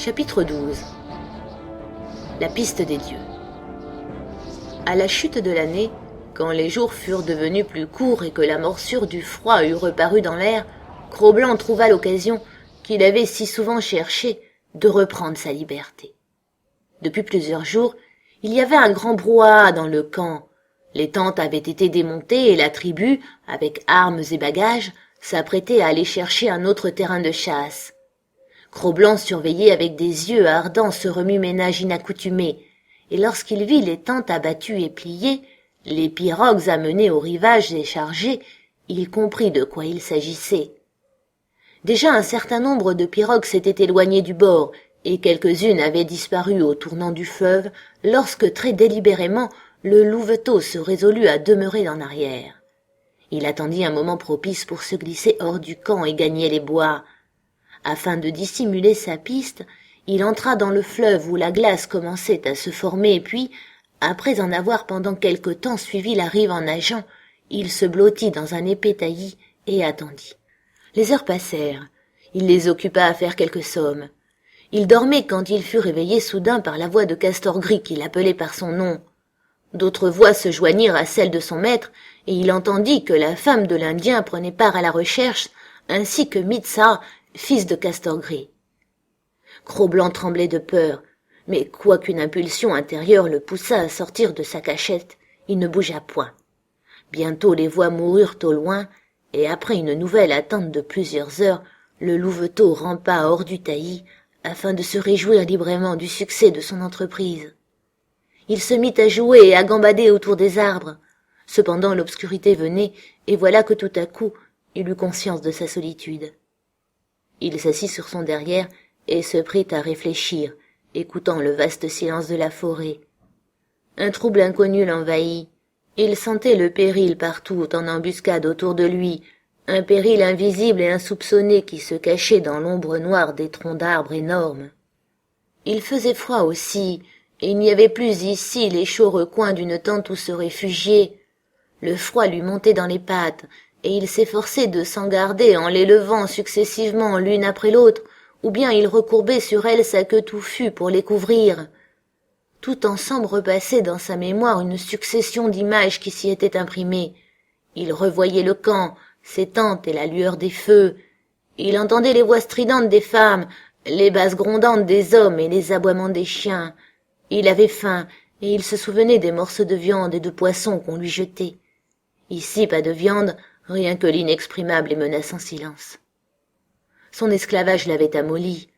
Chapitre 12. La piste des dieux. À la chute de l'année, quand les jours furent devenus plus courts et que la morsure du froid eut reparu dans l'air, Cro-Blanc trouva l'occasion, qu'il avait si souvent cherchée, de reprendre sa liberté. Depuis plusieurs jours, il y avait un grand brouhaha dans le camp. Les tentes avaient été démontées et la tribu, avec armes et bagages, s'apprêtait à aller chercher un autre terrain de chasse. Cro-Blanc surveillait avec des yeux ardents ce remue-ménage inaccoutumé, et lorsqu'il vit les tentes abattues et pliées, les pirogues amenées au rivage et chargées, il comprit de quoi il s'agissait. Déjà un certain nombre de pirogues s'étaient éloignées du bord, et quelques-unes avaient disparu au tournant du fleuve, lorsque très délibérément le louveteau se résolut à demeurer en arrière. Il attendit un moment propice pour se glisser hors du camp et gagner les bois. Afin de dissimuler sa piste, il entra dans le fleuve où la glace commençait à se former, puis, après en avoir pendant quelque temps suivi la rive en nageant, il se blottit dans un épais taillis et attendit. Les heures passèrent. Il les occupa à faire quelques sommes. Il dormait quand il fut réveillé soudain par la voix de Castor Gris qui l'appelait par son nom. D'autres voix se joignirent à celle de son maître, et il entendit que la femme de l'Indien prenait part à la recherche, ainsi que Mit-Sah, fils de Castor Gris. Cro-Blanc tremblait de peur, mais quoiqu'une impulsion intérieure le poussât à sortir de sa cachette, il ne bougea point. Bientôt les voix moururent au loin, et après une nouvelle attente de plusieurs heures, le louveteau rampa hors du taillis, afin de se réjouir librement du succès de son entreprise. Il se mit à jouer et à gambader autour des arbres. Cependant l'obscurité venait, et voilà que tout à coup, il eut conscience de sa solitude. Il s'assit sur son derrière et se prit à réfléchir, écoutant le vaste silence de la forêt. Un trouble inconnu l'envahit. Il sentait le péril partout en embuscade autour de lui, un péril invisible et insoupçonné qui se cachait dans l'ombre noire des troncs d'arbres énormes. Il faisait froid aussi, et il n'y avait plus ici les chauds recoins d'une tente où se réfugier. Le froid lui montait dans les pattes, et il s'efforçait de s'en garder en les levant successivement l'une après l'autre, ou bien il recourbait sur elles sa queue touffue pour les couvrir. Tout ensemble repassait dans sa mémoire une succession d'images qui s'y étaient imprimées. Il revoyait le camp, ses tentes et la lueur des feux. Il entendait les voix stridentes des femmes, les basses grondantes des hommes et les aboiements des chiens. Il avait faim, et il se souvenait des morceaux de viande et de poisson qu'on lui jetait. Ici, pas de viande, rien que l'inexprimable et menaçant silence. Son esclavage l'avait amolli.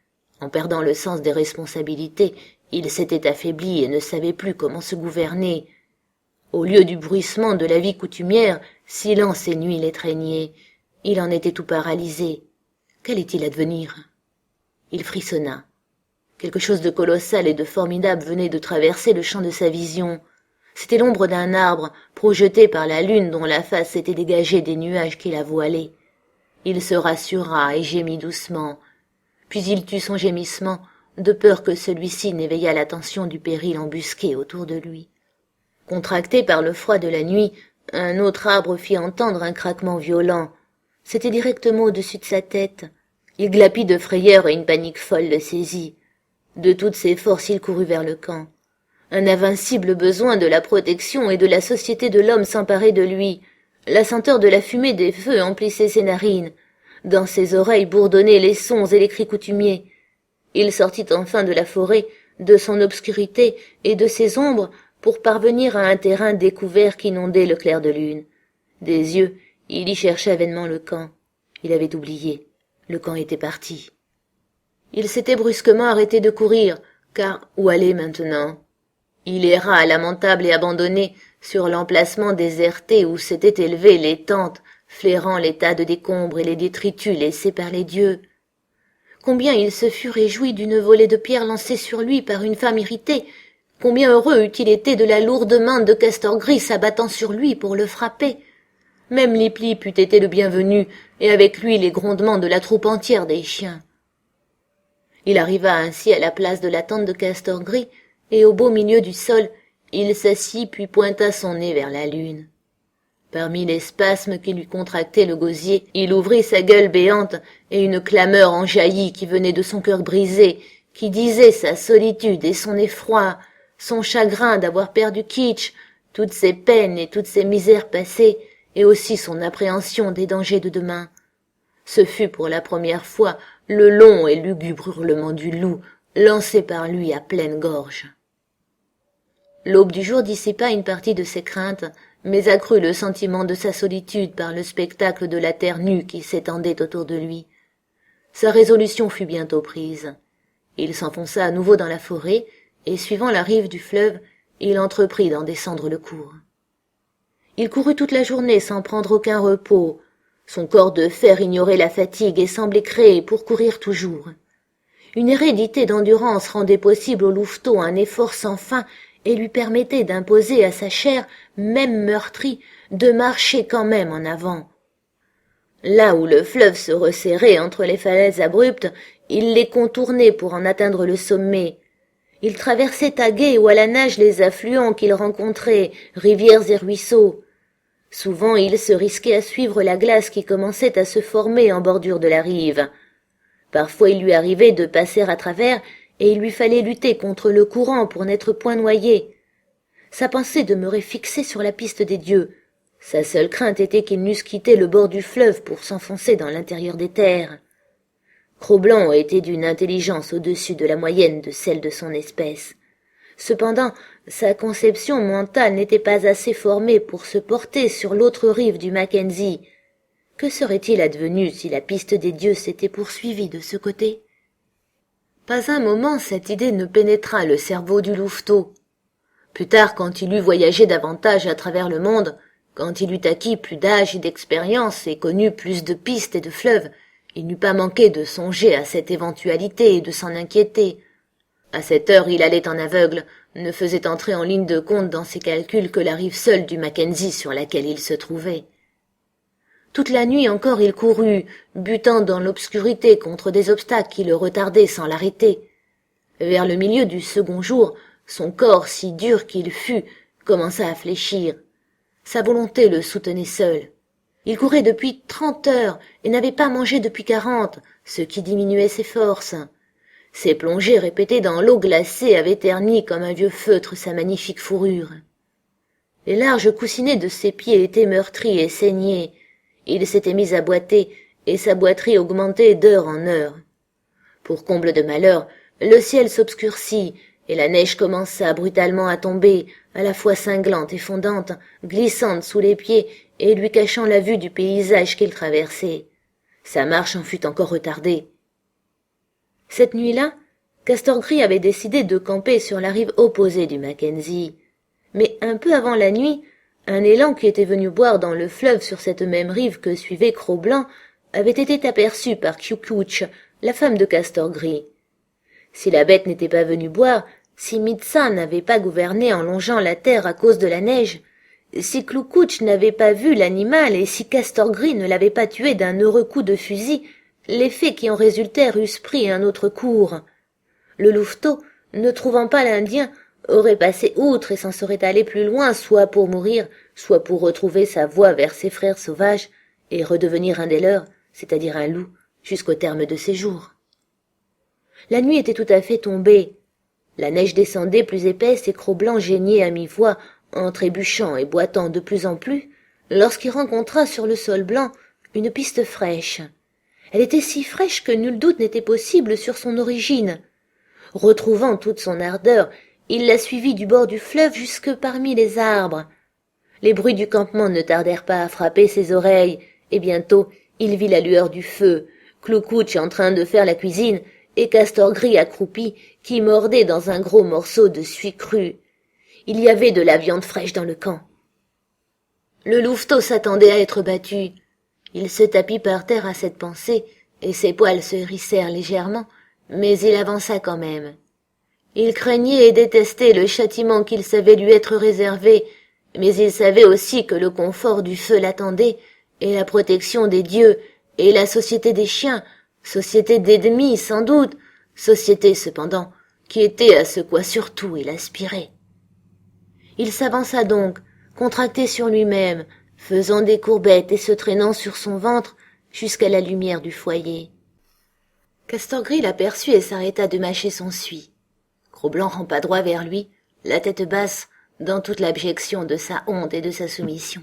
En perdant le sens des responsabilités, il s'était affaibli et ne savait plus comment se gouverner. Au lieu du bruissement de la vie coutumière, silence et nuit l'étreignaient. Il en était tout paralysé. Qu'allait-il advenir? Il frissonna. Quelque chose de colossal et de formidable venait de traverser le champ de sa vision. C'était l'ombre d'un arbre, projeté par la lune dont la face s'était dégagée des nuages qui la voilaient. Il se rassura et gémit doucement. Puis il tut son gémissement, de peur que celui-ci n'éveillât l'attention du péril embusqué autour de lui. Contracté par le froid de la nuit, un autre arbre fit entendre un craquement violent. C'était directement au-dessus de sa tête. Il glapit de frayeur et une panique folle le saisit. De toutes ses forces, il courut vers le camp. Un invincible besoin de la protection et de la société de l'homme s'emparait de lui. La senteur de la fumée des feux emplissait ses narines. Dans ses oreilles bourdonnaient les sons et les cris coutumiers. Il sortit enfin de la forêt, de son obscurité et de ses ombres pour parvenir à un terrain découvert qu'inondait le clair de lune. Des yeux, il y cherchait vainement le camp. Il avait oublié. Le camp était parti. Il s'était brusquement arrêté de courir, car où aller maintenant? Il erra lamentable et abandonné sur l'emplacement déserté où s'étaient élevées les tentes, flairant les tas de décombres et les détritus laissés par les dieux. Combien il se fut réjoui d'une volée de pierres lancée sur lui par une femme irritée, combien heureux eût-il été de la lourde main de Castor Gris s'abattant sur lui pour le frapper. Même Lip-Lip eût été le bienvenu, et avec lui les grondements de la troupe entière des chiens. Il arriva ainsi à la place de la tente de Castor Gris, et au beau milieu du sol, il s'assit puis pointa son nez vers la lune. Parmi les spasmes qui lui contractaient le gosier, il ouvrit sa gueule béante, et une clameur en jaillit qui venait de son cœur brisé, qui disait sa solitude et son effroi, son chagrin d'avoir perdu Kitch, toutes ses peines et toutes ses misères passées, et aussi son appréhension des dangers de demain. Ce fut pour la première fois le long et lugubre hurlement du loup, lancé par lui à pleine gorge. L'aube du jour dissipa une partie de ses craintes, mais accrut le sentiment de sa solitude par le spectacle de la terre nue qui s'étendait autour de lui. Sa résolution fut bientôt prise. Il s'enfonça à nouveau dans la forêt, et suivant la rive du fleuve, il entreprit d'en descendre le cours. Il courut toute la journée sans prendre aucun repos. Son corps de fer ignorait la fatigue et semblait créé pour courir toujours. Une hérédité d'endurance rendait possible au louveteau un effort sans fin et lui permettait d'imposer à sa chair, même meurtrie, de marcher quand même en avant. Là où le fleuve se resserrait entre les falaises abruptes, il les contournait pour en atteindre le sommet. Il traversait à gué ou à la nage les affluents qu'il rencontrait, rivières et ruisseaux. Souvent il se risquait à suivre la glace qui commençait à se former en bordure de la rive. Parfois il lui arrivait de passer à travers, et il lui fallait lutter contre le courant pour n'être point noyé. Sa pensée demeurait fixée sur la piste des dieux. Sa seule crainte était qu'ils n'eussent quitté le bord du fleuve pour s'enfoncer dans l'intérieur des terres. Cro-Blanc était d'une intelligence au-dessus de la moyenne de celle de son espèce. Cependant, sa conception mentale n'était pas assez formée pour se porter sur l'autre rive du Mackenzie. Que serait-il advenu si la piste des dieux s'était poursuivie de ce côté? Pas un moment cette idée ne pénétra le cerveau du louveteau. Plus tard, quand il eut voyagé davantage à travers le monde, quand il eut acquis plus d'âge et d'expérience et connu plus de pistes et de fleuves, il n'eût pas manqué de songer à cette éventualité et de s'en inquiéter. À cette heure, il allait en aveugle, ne faisait entrer en ligne de compte dans ses calculs que la rive seule du Mackenzie sur laquelle il se trouvait. Toute la nuit encore il courut, butant dans l'obscurité contre des obstacles qui le retardaient sans l'arrêter. Vers le milieu du second jour, son corps, si dur qu'il fût, commença à fléchir. Sa volonté le soutenait seul. Il courait depuis 30 heures et n'avait pas mangé depuis 40, ce qui diminuait ses forces. Ses plongées répétées dans l'eau glacée avaient terni comme un vieux feutre sa magnifique fourrure. Les larges coussinets de ses pieds étaient meurtris et saignés. Il s'était mis à boiter, et sa boiterie augmentait d'heure en heure. Pour comble de malheur, le ciel s'obscurcit, et la neige commença brutalement à tomber, à la fois cinglante et fondante, glissante sous les pieds et lui cachant la vue du paysage qu'il traversait. Sa marche en fut encore retardée. Cette nuit-là, Castor Gris avait décidé de camper sur la rive opposée du Mackenzie. Mais un peu avant la nuit, un élan qui était venu boire dans le fleuve sur cette même rive que suivait Cro-Blanc avait été aperçu par Kiukouch, la femme de Castor Gris. Si la bête n'était pas venue boire, si Mitsa n'avait pas gouverné en longeant la terre à cause de la neige, si Cloukouch n'avait pas vu l'animal et si Castor Gris ne l'avait pas tué d'un heureux coup de fusil, les faits qui en résultèrent eussent pris un autre cours. Le louveteau, ne trouvant pas l'Indien, aurait passé outre et s'en serait allé plus loin, soit pour mourir, soit pour retrouver sa voie vers ses frères sauvages et redevenir un des leurs, c'est-à-dire un loup, jusqu'au terme de ses jours. La nuit était tout à fait tombée. La neige descendait plus épaisse et Cro-Blanc geignait à mi-voix, en trébuchant et boitant de plus en plus, lorsqu'il rencontra sur le sol blanc une piste fraîche. Elle était si fraîche que nul doute n'était possible sur son origine. Retrouvant toute son ardeur, il la suivit du bord du fleuve jusque parmi les arbres. Les bruits du campement ne tardèrent pas à frapper ses oreilles, et bientôt il vit la lueur du feu, Cloukouch en train de faire la cuisine, et Castor Gris accroupi, qui mordait dans un gros morceau de suie crue. Il y avait de la viande fraîche dans le camp. Le louveteau s'attendait à être battu. Il se tapit par terre à cette pensée, et ses poils se hérissèrent légèrement, mais il avança quand même. Il craignait et détestait le châtiment qu'il savait lui être réservé, mais il savait aussi que le confort du feu l'attendait, et la protection des dieux, et la société des chiens, société d'ennemis sans doute, société cependant, qui était à ce quoi surtout il aspirait. Il s'avança donc, contracté sur lui-même, faisant des courbettes et se traînant sur son ventre jusqu'à la lumière du foyer. Castor Gris l'aperçut et s'arrêta de mâcher son suie. Cro-Blanc rampa droit vers lui, la tête basse, dans toute l'abjection de sa honte et de sa soumission.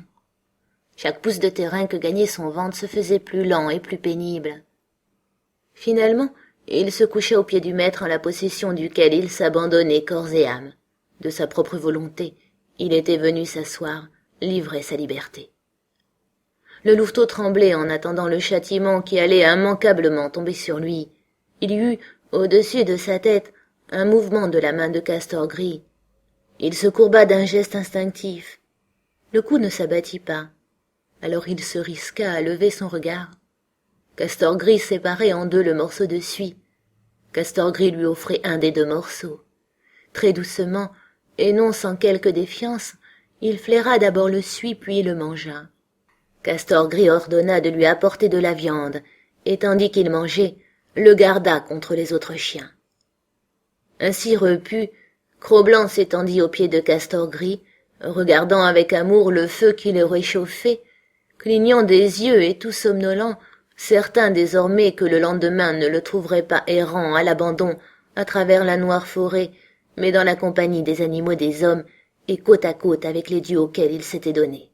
Chaque pouce de terrain que gagnait son ventre se faisait plus lent et plus pénible. Finalement, il se coucha aux pieds du maître en la possession duquel il s'abandonnait corps et âme. De sa propre volonté, il était venu s'asseoir, livrer sa liberté. Le louveteau tremblait en attendant le châtiment qui allait immanquablement tomber sur lui. Il y eut, au-dessus de sa tête, un mouvement de la main de Castor Gris. Il se courba d'un geste instinctif. Le coup ne s'abattit pas. Alors il se risqua à lever son regard. Castor Gris séparait en deux le morceau de suie. Castor Gris lui offrait un des deux morceaux. Très doucement, et non sans quelque défiance, il flaira d'abord le suie puis le mangea. Castor Gris ordonna de lui apporter de la viande, et tandis qu'il mangeait, le garda contre les autres chiens. Ainsi repu, Cro-Blanc s'étendit aux pieds de Castor Gris, regardant avec amour le feu qui le réchauffait, clignant des yeux et tout somnolent, certain désormais que le lendemain ne le trouverait pas errant à l'abandon à travers la noire forêt, mais dans la compagnie des animaux des hommes et côte à côte avec les dieux auxquels il s'était donné.